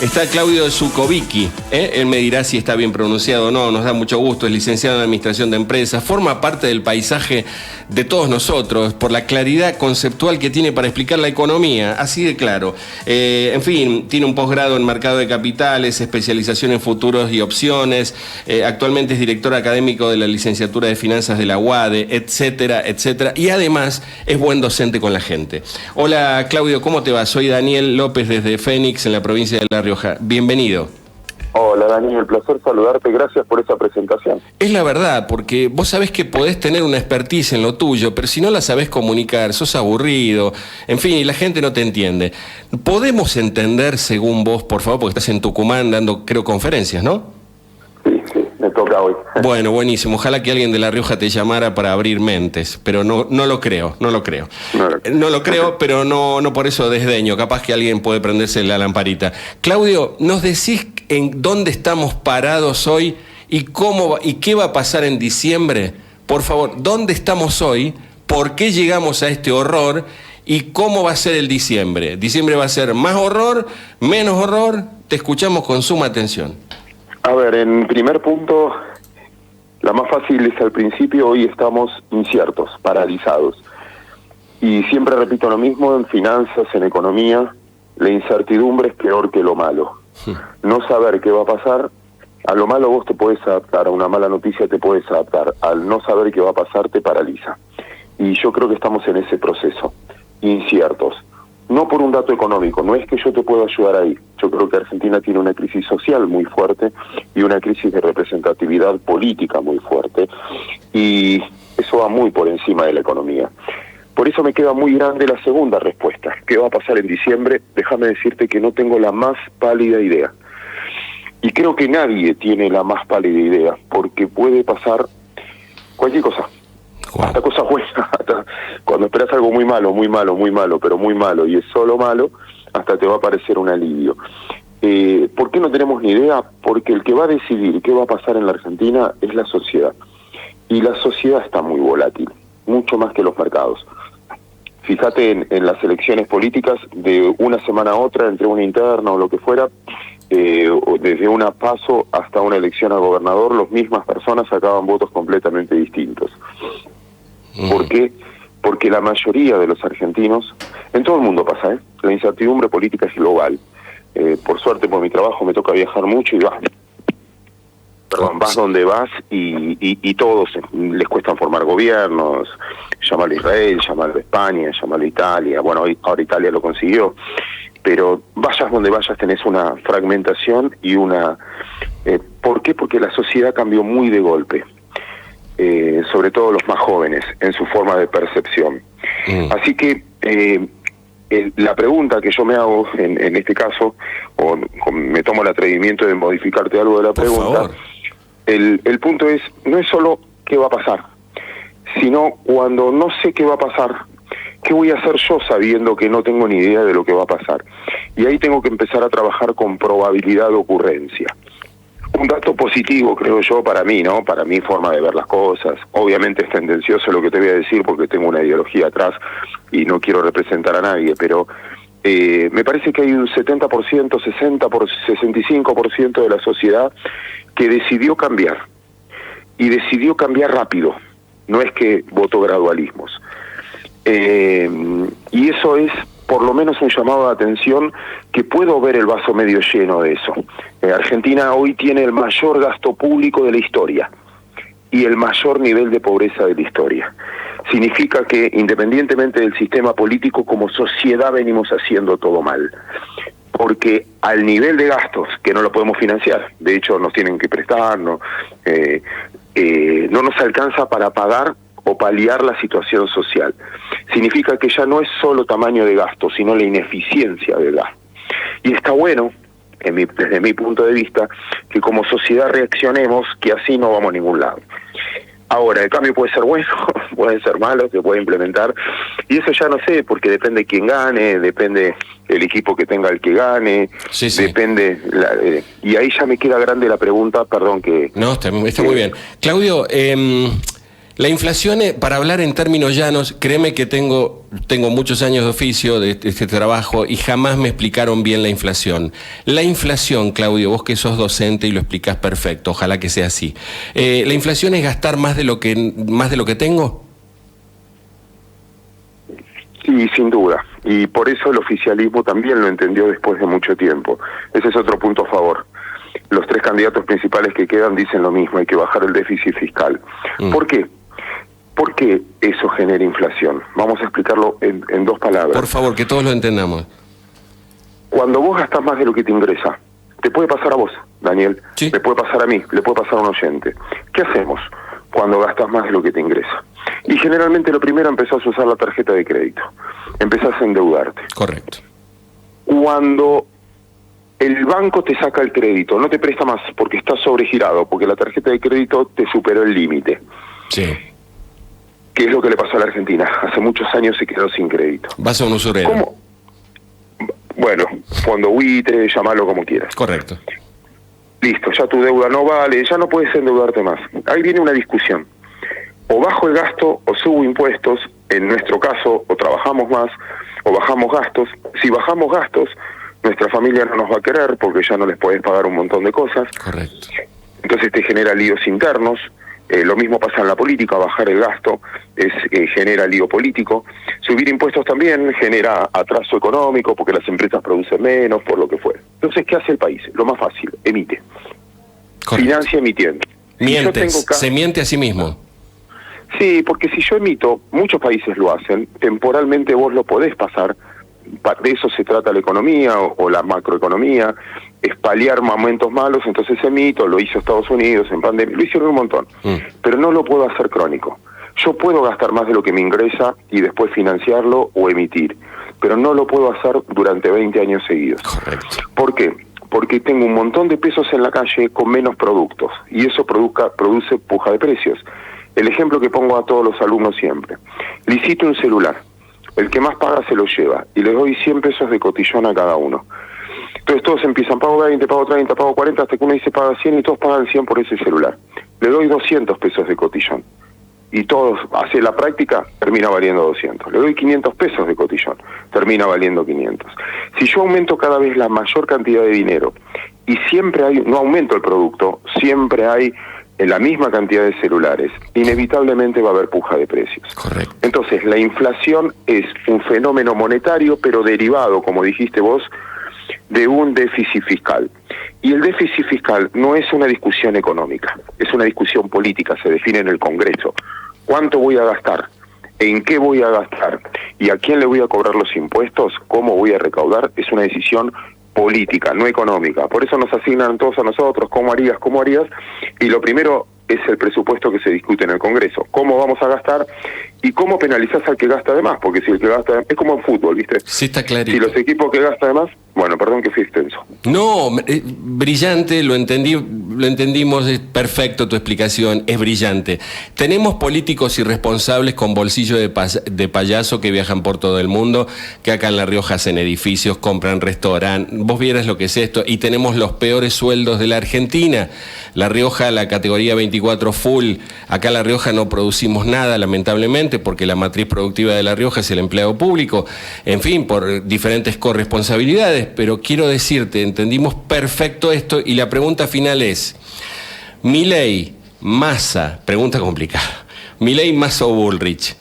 Está Claudio Zukovicki, él me dirá si está bien pronunciado o no, nos da mucho gusto, es licenciado en Administración de Empresas, forma parte del paisaje de todos nosotros por la claridad conceptual que tiene para explicar la economía, así de claro. En fin, tiene un posgrado en Mercado de Capitales, especialización en futuros y opciones, actualmente es director académico de la Licenciatura de Finanzas de la UADE, etcétera, etcétera, y además es buen docente con la gente. Hola Claudio, ¿cómo te va? Soy Daniel López desde Fénix, en la provincia de La Rioja. Bienvenido. Hola Daniel, placer saludarte, gracias por esa presentación. Es la verdad, porque vos sabés que podés tener una expertise en lo tuyo, pero si no la sabés comunicar, sos aburrido, en fin, y la gente no te entiende. ¿Podemos entender, según vos, por favor, porque estás en Tucumán dando, creo, conferencias, ¿no? Sí, me toca hoy. Bueno, buenísimo. Ojalá que alguien de La Rioja te llamara para abrir mentes, pero no lo creo. No lo creo, pero no por eso desdeño. Capaz que alguien puede prenderse la lamparita. Claudio, ¿nos decís en dónde estamos parados hoy y qué va a pasar en diciembre? Por favor, ¿dónde estamos hoy? ¿Por qué llegamos a este horror? ¿Y cómo va a ser el diciembre? ¿Diciembre va a ser más horror, menos horror? Te escuchamos con suma atención. A ver, en primer punto, la más fácil es al principio. Hoy estamos inciertos, paralizados. Y siempre repito lo mismo, en finanzas, en economía, la incertidumbre es peor que lo malo. No saber qué va a pasar, a lo malo vos te puedes adaptar, a una mala noticia te puedes adaptar, al no saber qué va a pasar te paraliza. Y yo creo que estamos en ese proceso, inciertos. No por un dato económico, no es que yo te pueda ayudar ahí. Yo creo que Argentina tiene una crisis social muy fuerte y una crisis de representatividad política muy fuerte, y eso va muy por encima de la economía. Por eso me queda muy grande la segunda respuesta. ¿Qué va a pasar en diciembre? Déjame decirte que no tengo la más pálida idea. Y creo que nadie tiene la más pálida idea, porque puede pasar cualquier cosa. Hasta cosas buenas, hasta cuando esperas algo muy malo, pero muy malo, y es solo malo, hasta te va a parecer un alivio. ¿Por qué no tenemos ni idea? Porque el que va a decidir qué va a pasar en la Argentina es la sociedad. Y la sociedad está muy volátil, mucho más que los mercados. Fíjate en las elecciones políticas, de una semana a otra, entre una interna o lo que fuera, desde una PASO hasta una elección a gobernador, las mismas personas sacaban votos completamente distintos. ¿Por qué? Porque la mayoría de los argentinos, en todo el mundo pasa, la incertidumbre política es global. Por suerte, por mi trabajo me toca viajar mucho y vas donde vas y todos les cuesta formar gobiernos, llamarle a Israel, llamarle a España, llamarle a Italia. Bueno, ahora Italia lo consiguió, pero vayas donde vayas tenés una fragmentación y una... ¿Por qué? Porque la sociedad cambió muy de golpe. Sobre todo los más jóvenes, en su forma de percepción. Así que la pregunta que yo me hago en este caso, o me tomo el atrevimiento de modificarte algo de la pregunta, el punto es, no es solo qué va a pasar, sino cuando no sé qué va a pasar, ¿qué voy a hacer yo sabiendo que no tengo ni idea de lo que va a pasar? Y ahí tengo que empezar a trabajar con probabilidad de ocurrencia. Un dato positivo, creo yo, para mí, ¿no? Para mi forma de ver las cosas. Obviamente es tendencioso lo que te voy a decir porque tengo una ideología atrás y no quiero representar a nadie, pero me parece que hay un 70%, 65% de la sociedad que decidió cambiar. Y decidió cambiar rápido. No es que votó gradualismos. Y eso es por lo menos un llamado de atención, que puedo ver el vaso medio lleno de eso. Argentina hoy tiene el mayor gasto público de la historia y el mayor nivel de pobreza de la historia. Significa que independientemente del sistema político, como sociedad venimos haciendo todo mal. Porque al nivel de gastos, que no lo podemos financiar, de hecho nos tienen que prestar, no nos alcanza para pagar o paliar la situación social. Significa que ya no es solo tamaño de gasto, sino la ineficiencia del gasto. Y está bueno, desde mi punto de vista, que como sociedad reaccionemos, que así no vamos a ningún lado. Ahora, el cambio puede ser bueno, puede ser malo, se puede implementar, y eso ya no sé, porque depende quién gane, depende el equipo que tenga el que gane, depende... y ahí ya me queda grande la pregunta, perdón que... No, está muy bien. Claudio, La inflación, para hablar en términos llanos, créeme que tengo muchos años de oficio de este trabajo y jamás me explicaron bien la inflación. La inflación, Claudio, vos que sos docente y lo explicás perfecto, ojalá que sea así. ¿La inflación es gastar más de lo que tengo? Sí, sin duda. Y por eso el oficialismo también lo entendió después de mucho tiempo. Ese es otro punto a favor. Los 3 candidatos principales que quedan dicen lo mismo, hay que bajar el déficit fiscal. ¿Por qué? ¿Por qué eso genera inflación? Vamos a explicarlo en 2 palabras. Por favor, que todos lo entendamos. Cuando vos gastás más de lo que te ingresa, te puede pasar a vos, Daniel, ¿Sí? Le puede pasar a mí, le puede pasar a un oyente. ¿Qué hacemos cuando gastas más de lo que te ingresa? Y generalmente lo primero empezás a usar la tarjeta de crédito, empezás a endeudarte. Correcto. Cuando el banco te saca el crédito, no te presta más porque estás sobregirado, porque la tarjeta de crédito te superó el límite. Sí. ¿Qué es lo que le pasó a la Argentina? Hace muchos años se quedó sin crédito. Vas a un usurero. ¿Cómo? Bueno, fondo buitre, llamalo como quieras. Correcto. Listo, ya tu deuda no vale, ya no puedes endeudarte más. Ahí viene una discusión. O bajo el gasto o subo impuestos, en nuestro caso, o trabajamos más, o bajamos gastos. Si bajamos gastos, nuestra familia no nos va a querer porque ya no les podés pagar un montón de cosas. Correcto. Entonces te genera líos internos. Lo mismo pasa en la política, bajar el gasto genera lío político. Subir impuestos también genera atraso económico porque las empresas producen menos, por lo que fuera. Entonces, ¿qué hace el país? Lo más fácil, emite. Correcto. Financia emitiendo. Mientes, se miente a sí mismo. Sí, porque si yo emito, muchos países lo hacen, temporalmente vos lo podés pasar, de eso se trata la economía o la macroeconomía, es paliar momentos malos, entonces emito, lo hizo Estados Unidos en pandemia, lo hicieron un montón, pero no lo puedo hacer crónico. Yo puedo gastar más de lo que me ingresa y después financiarlo o emitir, pero no lo puedo hacer durante 20 años seguidos. Correcto. ¿Por qué? Porque tengo un montón de pesos en la calle con menos productos y eso produce puja de precios. El ejemplo que pongo a todos los alumnos siempre. Licito un celular. El que más paga se lo lleva y le doy 100 pesos de cotillón a cada uno. Entonces todos empiezan, pago 20, pago 30, pago 40, hasta que uno dice paga 100 y todos pagan 100 por ese celular. Le doy 200 pesos de cotillón. Y todos, hace la práctica, termina valiendo 200. Le doy 500 pesos de cotillón, termina valiendo 500. Si yo aumento cada vez la mayor cantidad de dinero y siempre hay, no aumento el producto, siempre hay en la misma cantidad de celulares, inevitablemente va a haber puja de precios. Correcto. Entonces, la inflación es un fenómeno monetario, pero derivado, como dijiste vos, de un déficit fiscal. Y el déficit fiscal no es una discusión económica, es una discusión política, se define en el Congreso. ¿Cuánto voy a gastar? ¿En qué voy a gastar? ¿Y a quién le voy a cobrar los impuestos? ¿Cómo voy a recaudar? Es una decisión política, no económica. Por eso nos asignan todos a nosotros, ¿cómo harías? ¿Cómo harías? Y lo primero es el presupuesto que se discute en el Congreso. ¿Cómo vamos a gastar? ¿Y cómo penalizás al que gasta de más? Porque si el que gasta de más, es como en fútbol, ¿viste? Sí, está clarito. Si los equipos que gastan de más, bueno, perdón que fui extenso. No, brillante, lo entendimos, es perfecto tu explicación, es brillante. Tenemos políticos irresponsables con bolsillo de payaso que viajan por todo el mundo, que acá en La Rioja hacen edificios, compran restaurantes, vos vieras lo que es esto, y tenemos los peores sueldos de la Argentina. La Rioja, la categoría 24 full, acá en La Rioja no producimos nada, lamentablemente, porque la matriz productiva de La Rioja es el empleado público, en fin, por diferentes corresponsabilidades. Pero quiero decirte, entendimos perfecto esto y la pregunta final es, Milei, Massa, pregunta complicada, Milei, Massa o Bullrich,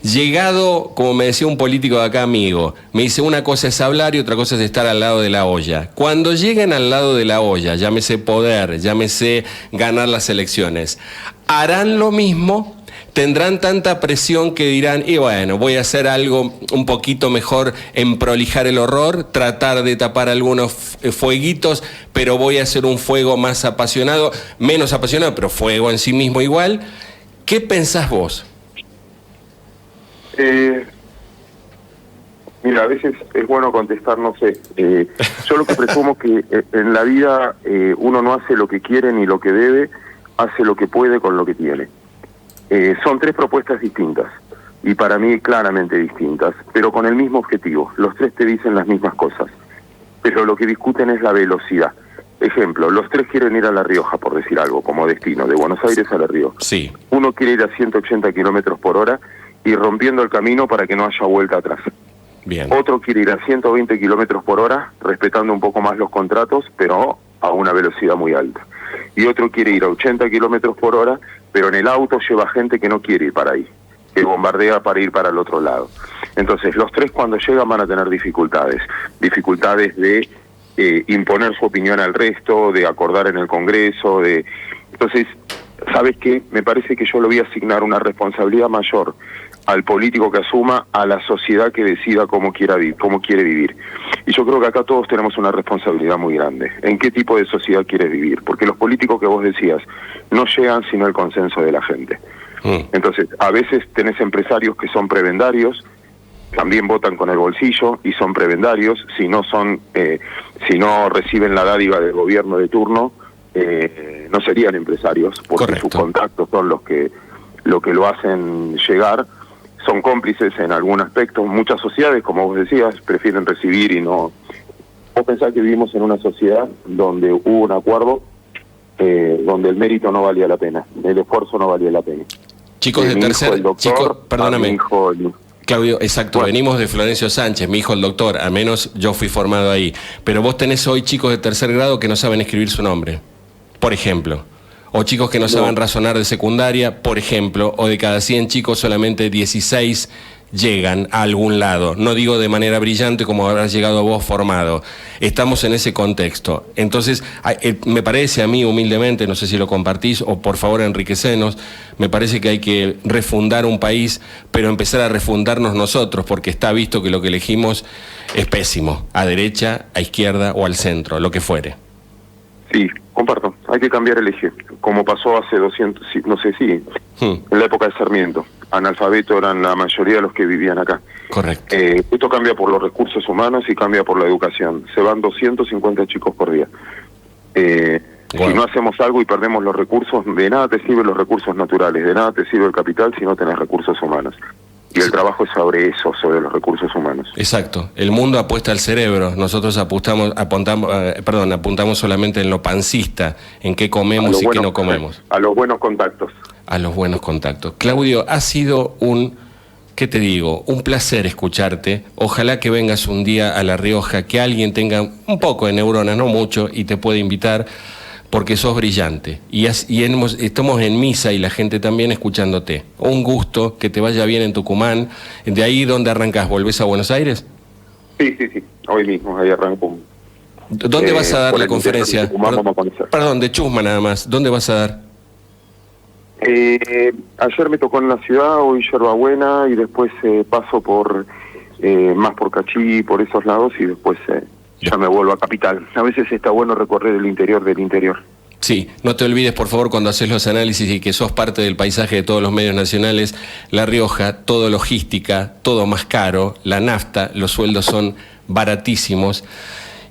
llegado, como me decía un político de acá amigo, me dice una cosa es hablar y otra cosa es estar al lado de la olla. Cuando lleguen al lado de la olla, llámese poder, llámese ganar las elecciones, ¿harán lo mismo? ¿Tendrán tanta presión que dirán, y bueno, voy a hacer algo un poquito mejor en prolijar el horror, tratar de tapar algunos fueguitos, pero voy a hacer un fuego más apasionado, menos apasionado, pero fuego en sí mismo igual? ¿Qué pensás vos? Mira, a veces es bueno contestar, no sé. Yo lo que presumo que en la vida uno no hace lo que quiere ni lo que debe, hace lo que puede con lo que tiene. Son 3 propuestas distintas, y para mí claramente distintas, pero con el mismo objetivo. Los 3 te dicen las mismas cosas, pero lo que discuten es la velocidad. ejemplo, los tres quieren ir a La Rioja, por decir algo, como destino, de Buenos Aires a La Rioja. Sí. Uno quiere ir a 180 kilómetros por hora y rompiendo el camino para que no haya vuelta atrás. Bien. Otro quiere ir a 120 kilómetros por hora, respetando un poco más los contratos, pero a una velocidad muy alta. Y otro quiere ir a 80 kilómetros por hora, pero en el auto lleva gente que no quiere ir para ahí, que bombardea para ir para el otro lado. Entonces, los tres cuando llegan van a tener dificultades de imponer su opinión al resto, de acordar en el Congreso, Entonces, ¿sabes qué? Me parece que yo le voy a asignar una responsabilidad mayor al político que asuma, a la sociedad que decida cómo quiere vivir. Y yo creo que acá todos tenemos una responsabilidad muy grande. ¿En qué tipo de sociedad quieres vivir? Porque los políticos que vos decías no llegan sino al consenso de la gente. Entonces, a veces tenés empresarios que son prebendarios, también votan con el bolsillo y son prebendarios, si no reciben la dádiva del gobierno de turno, no serían empresarios, porque Correcto. sus contactos son lo que lo hacen llegar. Son cómplices en algún aspecto. Muchas sociedades, como vos decías, prefieren recibir y no... Vos pensás que vivimos en una sociedad donde hubo un acuerdo, donde el mérito no valía la pena, el esfuerzo no valía la pena. Chicos de tercer... Perdóname. Claudio, exacto, bueno. Venimos de Florencio Sánchez, mi hijo el doctor, al menos yo fui formado ahí. Pero vos tenés hoy chicos de tercer grado que no saben escribir su nombre, por ejemplo. O chicos que no saben razonar de secundaria, por ejemplo, o de cada 100 chicos solamente 16 llegan a algún lado. No digo de manera brillante como habrás llegado vos formado. Estamos en ese contexto. Entonces, me parece a mí humildemente, no sé si lo compartís o por favor enriquecenos, me parece que hay que refundar un país, pero empezar a refundarnos nosotros, porque está visto que lo que elegimos es pésimo, a derecha, a izquierda o al centro, lo que fuere. Sí, comparto. Hay que cambiar el eje, como pasó hace 200, no sé si, en la época de Sarmiento. Analfabetos eran la mayoría de los que vivían acá. Correcto. Esto cambia por los recursos humanos y cambia por la educación. Se van 250 chicos por día. Si no hacemos algo y perdemos los recursos, de nada te sirven los recursos naturales, de nada te sirve el capital si no tenés recursos humanos. Y el trabajo es sobre eso, sobre los recursos humanos. Exacto. El mundo apuesta al cerebro. Nosotros apuntamos solamente en lo pancista, en qué comemos y qué no comemos. A los buenos contactos. A los buenos contactos. Claudio, ha sido ¿qué te digo? Un placer escucharte. Ojalá que vengas un día a La Rioja, que alguien tenga un poco de neuronas, no mucho, y te pueda invitar, porque sos brillante. Y estamos en misa y la gente también escuchándote. Un gusto, que te vaya bien en Tucumán. ¿De ahí dónde arrancás? ¿Volvés a Buenos Aires? Sí. Hoy mismo, ahí arranco. ¿Dónde vas a dar la conferencia? Perdón, de chusma nada más. ¿Dónde vas a dar? Ayer me tocó en la ciudad, hoy Yerbabuena, y después paso por más por Cachí, por esos lados, y después ya me vuelvo a Capital. A veces está bueno recorrer el interior del interior. Sí, no te olvides por favor cuando haces los análisis y que sos parte del paisaje de todos los medios nacionales, La Rioja, todo logística, todo más caro, la nafta, los sueldos son baratísimos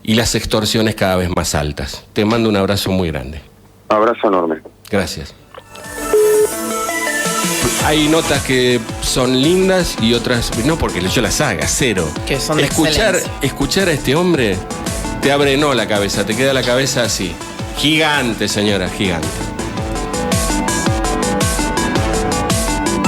y las extorsiones cada vez más altas. Te mando un abrazo muy grande. Abrazo enorme. Gracias. Hay notas que son lindas y otras no, porque yo las haga, cero. Que son de escuchar a este hombre te abre la cabeza, te queda la cabeza así. Gigante, señora, gigante.